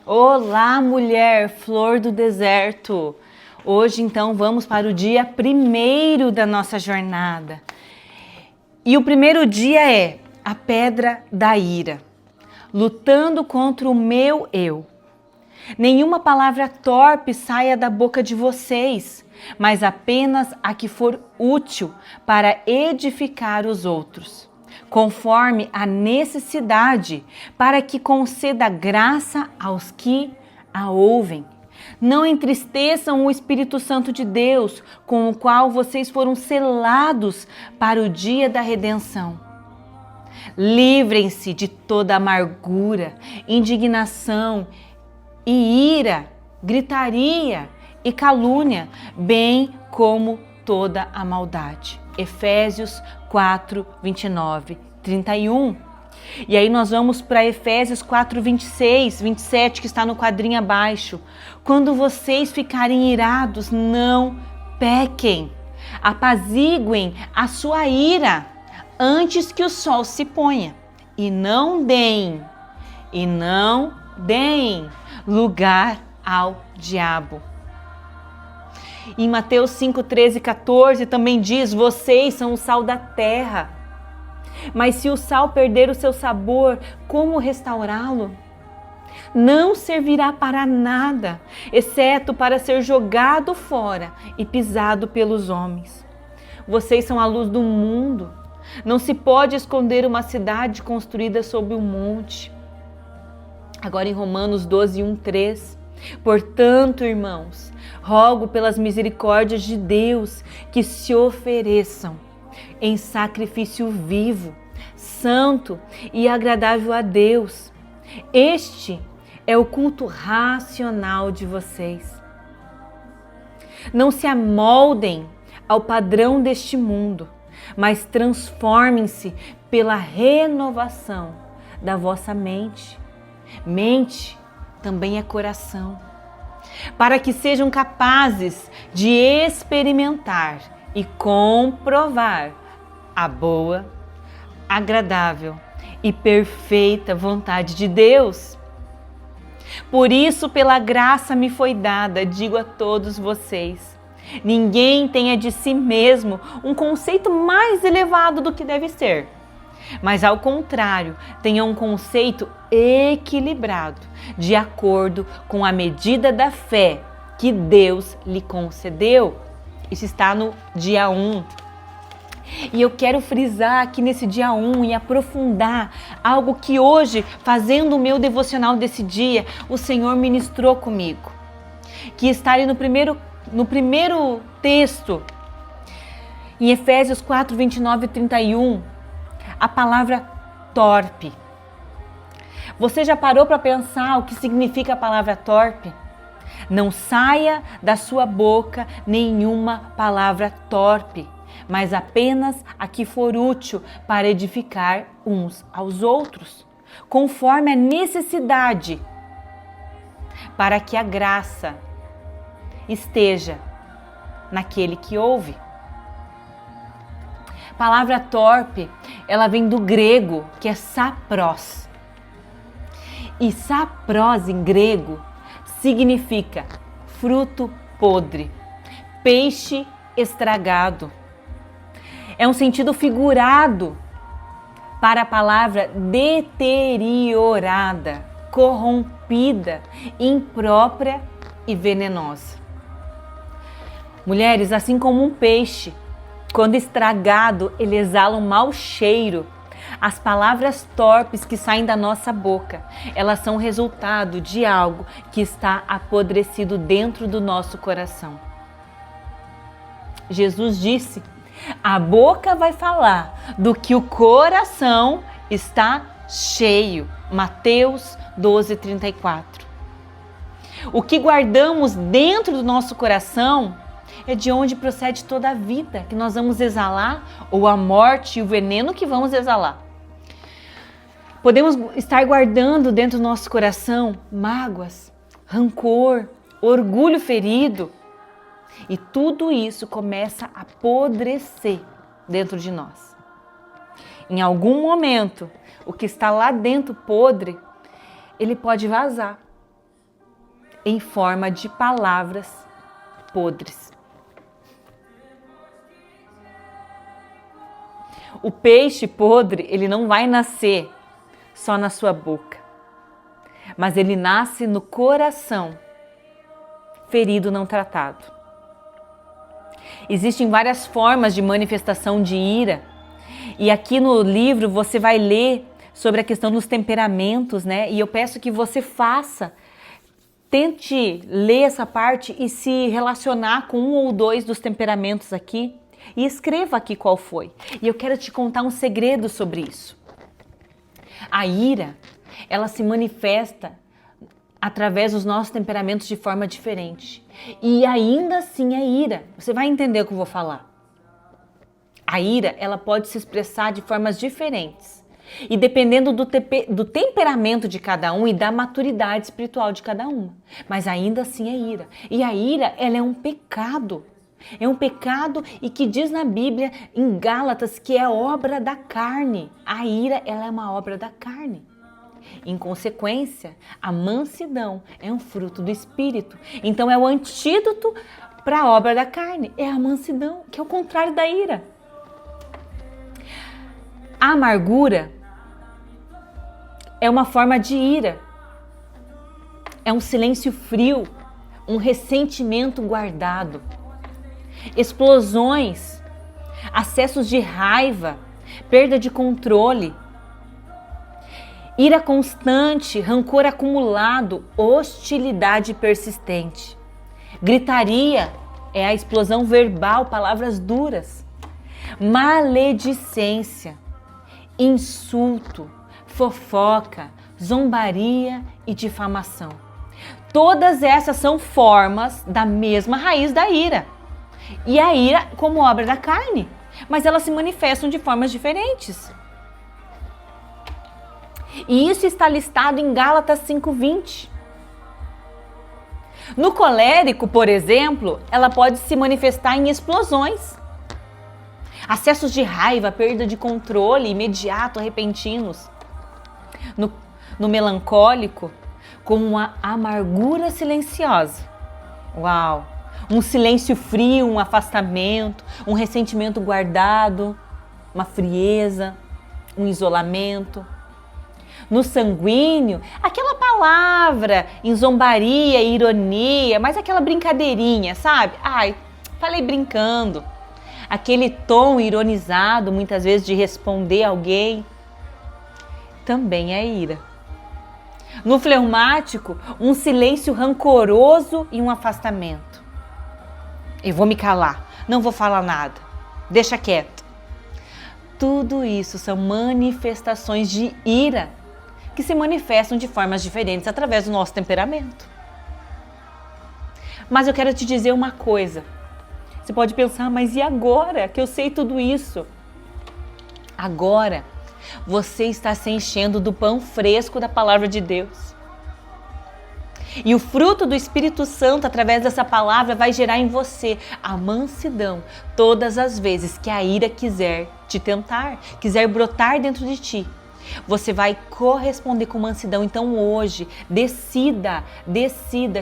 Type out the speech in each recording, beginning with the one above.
Olá, mulher, flor do deserto. Hoje, então, vamos para o dia primeiro da nossa jornada. E o primeiro dia é a pedra da ira, lutando contra o meu eu. Nenhuma palavra torpe saia da boca de vocês, mas apenas a que for útil para edificar os outros, conforme a necessidade, para que conceda graça aos que a ouvem. Não entristeçam o Espírito Santo de Deus, com o qual vocês foram selados para o dia da redenção. Livrem-se de toda amargura, indignação e ira, gritaria e calúnia, bem como toda a maldade. Efésios 4, 29, 31. E aí nós vamos para Efésios 4, 26, 27, que está no quadrinho abaixo. Quando vocês ficarem irados, não pequem. Apaziguem a sua ira antes que o sol se ponha. E não deem lugar ao diabo. Em Mateus 5, 13 e 14 também diz: vocês são o sal da terra. Mas se o sal perder o seu sabor, como restaurá-lo? Não servirá para nada, exceto para ser jogado fora e pisado pelos homens. Vocês são a luz do mundo. Não se pode esconder uma cidade construída sob um monte. Agora em Romanos 12, 1, 3. Portanto, irmãos, rogo pelas misericórdias de Deus que se ofereçam em sacrifício vivo, santo e agradável a Deus. Este é o culto racional de vocês. Não se amoldem ao padrão deste mundo, mas transformem-se pela renovação da vossa mente. Mente também é coração, para que sejam capazes de experimentar e comprovar a boa, agradável e perfeita vontade de Deus. Por isso, pela graça me foi dada, digo a todos vocês, ninguém tenha de si mesmo um conceito mais elevado do que deve ser, mas ao contrário, tenha um conceito equilibrado, de acordo com a medida da fé que Deus lhe concedeu. Isso está no dia 1. E eu quero frisar aqui nesse dia 1 e aprofundar algo que hoje, fazendo o meu devocional desse dia, o Senhor ministrou comigo. Que está ali no primeiro texto, em Efésios 4, 29 e 31, a palavra torpe. Você já parou para pensar o que significa a palavra torpe? Não saia da sua boca nenhuma palavra torpe, mas apenas a que for útil para edificar uns aos outros, conforme a necessidade, para que a graça esteja naquele que ouve. A palavra torpe, ela vem do grego, que é sapros. E sapros em grego significa fruto podre, peixe estragado. É um sentido figurado para a palavra deteriorada, corrompida, imprópria e venenosa. Mulheres, assim como um peixe, quando estragado, ele exala um mau cheiro. As palavras torpes que saem da nossa boca, elas são resultado de algo que está apodrecido dentro do nosso coração. Jesus disse: a boca vai falar do que o coração está cheio. Mateus 12, 34. O que guardamos dentro do nosso coração é de onde procede toda a vida que nós vamos exalar, ou a morte e o veneno que vamos exalar. Podemos estar guardando dentro do nosso coração mágoas, rancor, orgulho ferido. E tudo isso começa a apodrecer dentro de nós. Em algum momento, o que está lá dentro podre, ele pode vazar. em forma de palavras podres. O peixe podre, ele não vai nascer só na sua boca, mas ele nasce no coração, ferido não tratado. Existem várias formas de manifestação de ira, e aqui no livro você vai ler sobre a questão dos temperamentos, né? E eu peço que você tente ler essa parte e se relacionar com um ou dois dos temperamentos aqui. E escreva aqui qual foi. E eu quero te contar um segredo sobre isso. A ira, ela se manifesta através dos nossos temperamentos de forma diferente. E ainda assim é ira. Você vai entender o que eu vou falar. A ira, ela pode se expressar de formas diferentes. E dependendo do temperamento de cada um e da maturidade espiritual de cada uma. Mas ainda assim é ira. E a ira, ela é um pecado. É um pecado e que diz na Bíblia, em Gálatas, que é obra da carne. A ira, ela é uma obra da carne. Em consequência, a mansidão é um fruto do Espírito. Então é o antídoto para a obra da carne. É a mansidão, que é o contrário da ira. A amargura é uma forma de ira. É um silêncio frio, um ressentimento guardado. Explosões, acessos de raiva, perda de controle, ira constante, rancor acumulado, hostilidade persistente. Gritaria é a explosão verbal, palavras duras. Maledicência, insulto, fofoca, zombaria e difamação. Todas essas são formas da mesma raiz da ira. E a ira como obra da carne, mas elas se manifestam de formas diferentes. E isso está listado em Gálatas 5:20. No colérico, por exemplo, ela pode se manifestar em explosões. Acessos de raiva, perda de controle imediato, repentinos. No melancólico, com uma amargura silenciosa. Uau! Um silêncio frio, um afastamento, um ressentimento guardado, uma frieza, um isolamento. No sanguíneo, aquela palavra em zombaria, ironia, mas aquela brincadeirinha, sabe? Ai, falei brincando. Aquele tom ironizado, muitas vezes, de responder alguém, também é ira. No fleumático, um silêncio rancoroso e um afastamento. Eu vou me calar, não vou falar nada, deixa quieto. Tudo isso são manifestações de ira que se manifestam de formas diferentes através do nosso temperamento. Mas eu quero te dizer uma coisa. Você pode pensar, mas e agora que eu sei tudo isso? Agora você está se enchendo do pão fresco da palavra de Deus. E o fruto do Espírito Santo, através dessa palavra, vai gerar em você a mansidão todas as vezes que a ira quiser te tentar, quiser brotar dentro de ti. Você vai corresponder com mansidão. Então hoje, decida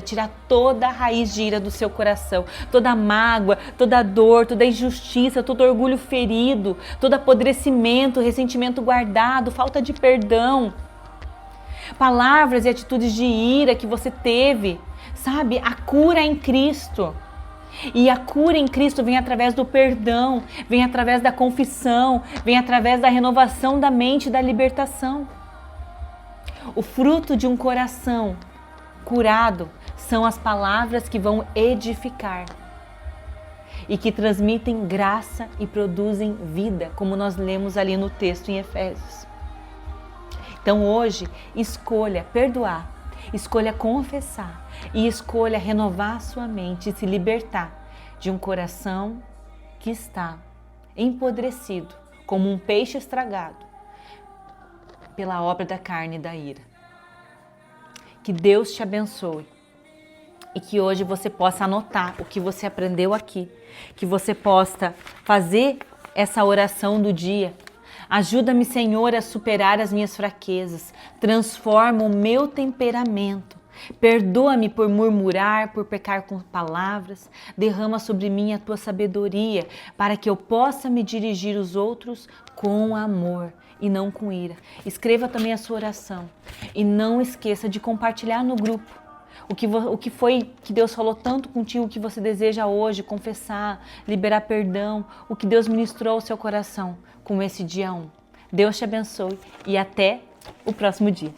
tirar toda a raiz de ira do seu coração, toda a mágoa, toda a dor, toda a injustiça, todo orgulho ferido, todo apodrecimento, ressentimento guardado, falta de perdão. Palavras e atitudes de ira que você teve, sabe? A cura em Cristo. E a cura em Cristo vem através do perdão, vem através da confissão, vem através da renovação da mente e da libertação. O fruto de um coração curado são as palavras que vão edificar e que transmitem graça e produzem vida, como nós lemos ali no texto em Efésios. Então hoje, escolha perdoar, escolha confessar e escolha renovar sua mente e se libertar de um coração que está empodrecido, como um peixe estragado, pela obra da carne e da ira. Que Deus te abençoe e que hoje você possa anotar o que você aprendeu aqui, que você possa fazer essa oração do dia. Ajuda-me, Senhor, a superar as minhas fraquezas. Transforma o meu temperamento Perdoa-me por murmurar, por pecar com palavras. Derrama sobre mim a tua sabedoria, para que eu possa me dirigir aos outros com amor e não com ira. Escreva também a sua oração e não esqueça de compartilhar no grupo o que foi que Deus falou tanto contigo, que você deseja hoje confessar, liberar perdão, o que Deus ministrou ao seu coração com esse dia 1. Deus te abençoe e até o próximo dia.